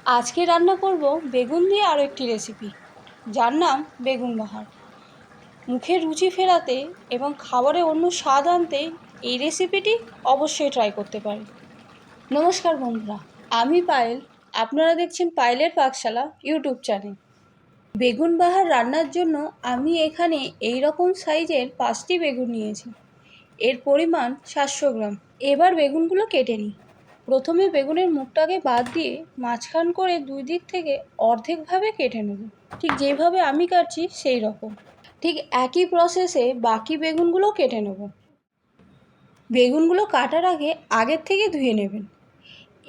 আজকে রান্না করব বেগুন দিয়ে আরও একটি রেসিপি, যার নাম বেগুন বাহার। মুখে রুচি ফেরাতে এবং খাবারে অন্য স্বাদ আনতে এই রেসিপিটি অবশ্যই ট্রাই করতে পারেন। নমস্কার বন্ধুরা, আমি পায়েল। আপনারা দেখছেন পায়েলের পাকশালা ইউটিউব চ্যানেল। বেগুন বাহার রান্নার জন্য আমি এখানে এই রকম সাইজের 5টি বেগুন নিয়েছি। এর পরিমাণ 700 গ্রাম। এবার বেগুনগুলো কেটে নিই। প্রথমে বেগুনের মুখটাকে বাদ দিয়ে মাঝখান করে দুই দিক থেকে অর্ধেকভাবে কেটে নেব, ঠিক যেভাবে আমি কাটছি সেই রকম। ঠিক একই প্রসেসে বাকি বেগুনগুলো কেটে নেব। বেগুনগুলো কাটার আগে আগের থেকে ধুয়ে নেবেন।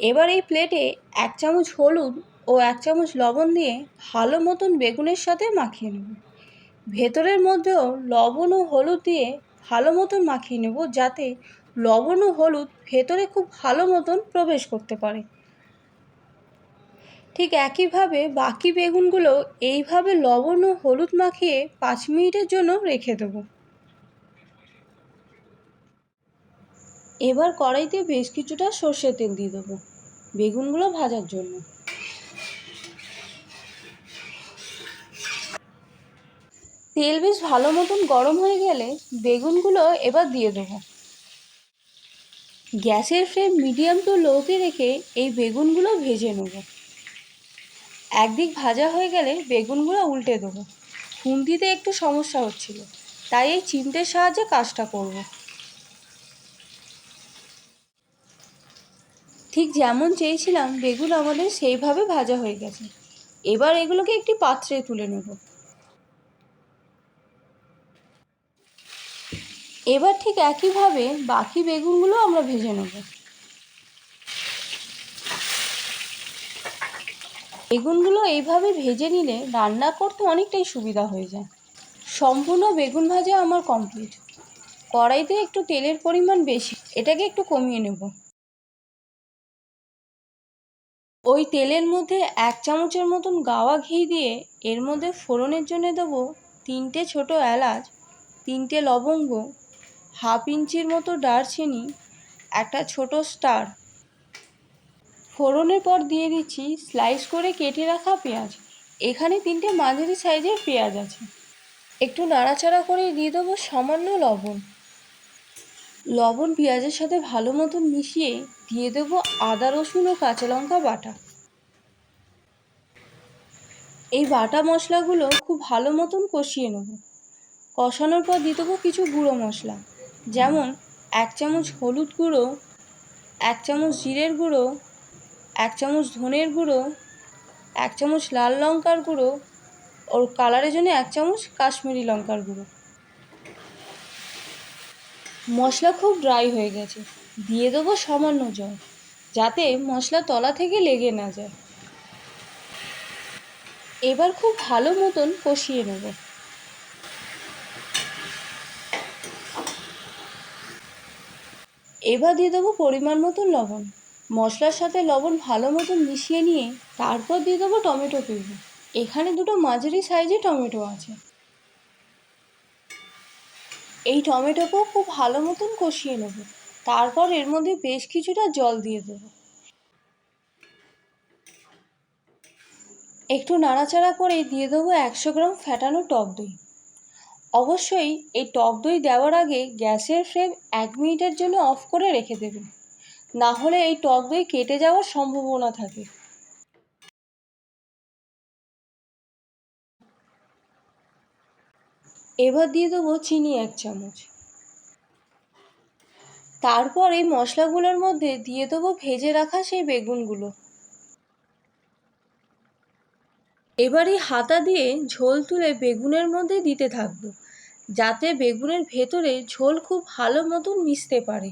এবার এই প্লেটে 1 চামচ হলুদ ও 1 চামচ লবণ দিয়ে ভালো মতন বেগুনের সাথে মাখিয়ে নেব। ভেতরের মধ্যেও লবণ ও হলুদ দিয়ে ভালো মতন মাখিয়ে নেব, যাতে লবণ ও হলুদ ভেতরে খুব ভালো মতন প্রবেশ করতে পারে। ঠিক একইভাবে বাকি বেগুনগুলো এইভাবে লবণ ও হলুদ মাখিয়ে 5 মিনিটের জন্য রেখে দেব। এবার কড়াইতে বেশ কিছুটা সর্ষের তেল দিয়ে দেবো বেগুনগুলো ভাজার জন্য। তেল বেশ ভালো মতন গরম হয়ে গেলে বেগুনগুলো এবার দিয়ে দেবো। গ্যাসের ফ্লেম মিডিয়াম টু লোতে রেখে এই বেগুনগুলো ভেজে নেব। একদিক ভাজা হয়ে গেলে বেগুনগুলো উল্টে দেবো। খুন্তিতে একটু সমস্যা হচ্ছিল, তাই এই চিমটের সাহায্যে কাজটা করব। ঠিক যেমন চেয়েছিলাম বেগুন আমাদের সেইভাবে ভাজা হয়ে গেছে। এবার এগুলোকে একটি পাত্রে তুলে নেব। এবার ঠিক একইভাবে বাকি বেগুনগুলো আমরা ভেজে নেব। বেগুনগুলো এইভাবে ভেজে নিলে রান্না করতে অনেকটাই সুবিধা হয়ে যায়। সম্পূর্ণ বেগুন ভাজা আমার কমপ্লিট। কড়াইতে একটু তেলের পরিমাণ বেশি, এটাকে একটু কমিয়ে নেব। ওই তেলের মধ্যে 1 চামচের মতন গাওয়া ঘি দিয়ে এর মধ্যে ফোড়নের জন্য দেবো 3টে ছোট এলাচ, 3টে লবঙ্গ, হাফ ইঞ্চির মতো দারচিনি, একটা ছোট স্টার। ফোড়নের পর দিয়ে দিচ্ছি স্লাইস করে কেটে রাখা পেঁয়াজ। এখানে 3টে মাঝারি সাইজের পেঁয়াজ আছে। একটু নাড়াচাড়া করে দিয়ে দেবো সামান্য লবণ। লবণ পেঁয়াজের সাথে ভালো মতন মিশিয়ে দিয়ে দেবো আদা রসুন ও কাঁচা লঙ্কা বাটা। এই বাটা মশলাগুলো খুব ভালো মতন কষিয়ে নেব। কষানোর পর দিয়ে দেবো কিছু গুঁড়ো মশলা, যেমন 1 চামচ হলুদ গুঁড়ো, 1 চামচ জিরের গুঁড়ো, 1 চামচ ধনের গুঁড়ো, 1 চামচ লাল লঙ্কার গুঁড়ো, ওর কালারের জন্য 1 চামচ কাশ্মীরি লঙ্কার গুঁড়ো। মশলা খুব ড্রাই হয়ে গেছে, দিয়ে দেবো সামান্য জল, যাতে মশলা তলা থেকে লেগে না যায়। এবার খুব ভালো মতন কষিয়ে নেব। এবার দিয়ে দেবো পরিমাণ মতন লবণ। মশলার সাথে লবণ ভালো মতন মিশিয়ে নিয়ে তারপর দিয়ে দেবো টমেটো পিউরি। এখানে দুটো মাঝারি সাইজে টমেটো আছে। এই টমেটোকেও খুব ভালো মতন কষিয়ে নেব। তারপর এর মধ্যে বেশ কিছুটা জল দিয়ে দেবো। একটু নাড়াচাড়া করে দিয়ে দেবো 100 গ্রাম ফ্যাটানো টক দই। অবশ্যই এই টক দই দেওয়ার আগে গ্যাসের ফ্লেম 1 মিনিটের জন্য অফ করে রেখে দেবেন, না হলে এই টক দই কেটে যাওয়ার সম্ভাবনা থাকে। এবার দিয়ে দেবো চিনি 1 চামচ। তারপর এই মশলাগুলোর মধ্যে দিয়ে দেবো ভেজে রাখা সেই বেগুনগুলো। এবার এই হাতা দিয়ে ঝোল তুলে বেগুনের মধ্যে দিতে থাকবো, যাতে বেগুনের ভেতরে ঝোল খুব ভালো মতন মিশতে পারে।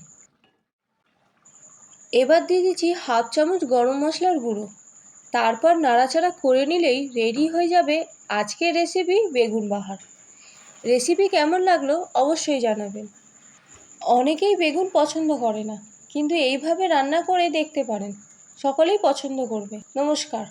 এবার দিয়ে দিচ্ছি হাফ চামচ গরম মশলার গুঁড়ো। তারপর নাড়াচাড়া করে নিলেই রেডি হয়ে যাবে আজকের রেসিপি বেগুন বাহার। রেসিপি কেমন লাগলো অবশ্যই জানাবেন। অনেকেই বেগুন পছন্দ করে না, কিন্তু এইভাবে রান্না করে দেখতে পারেন, সকলেই পছন্দ করবে। নমস্কার।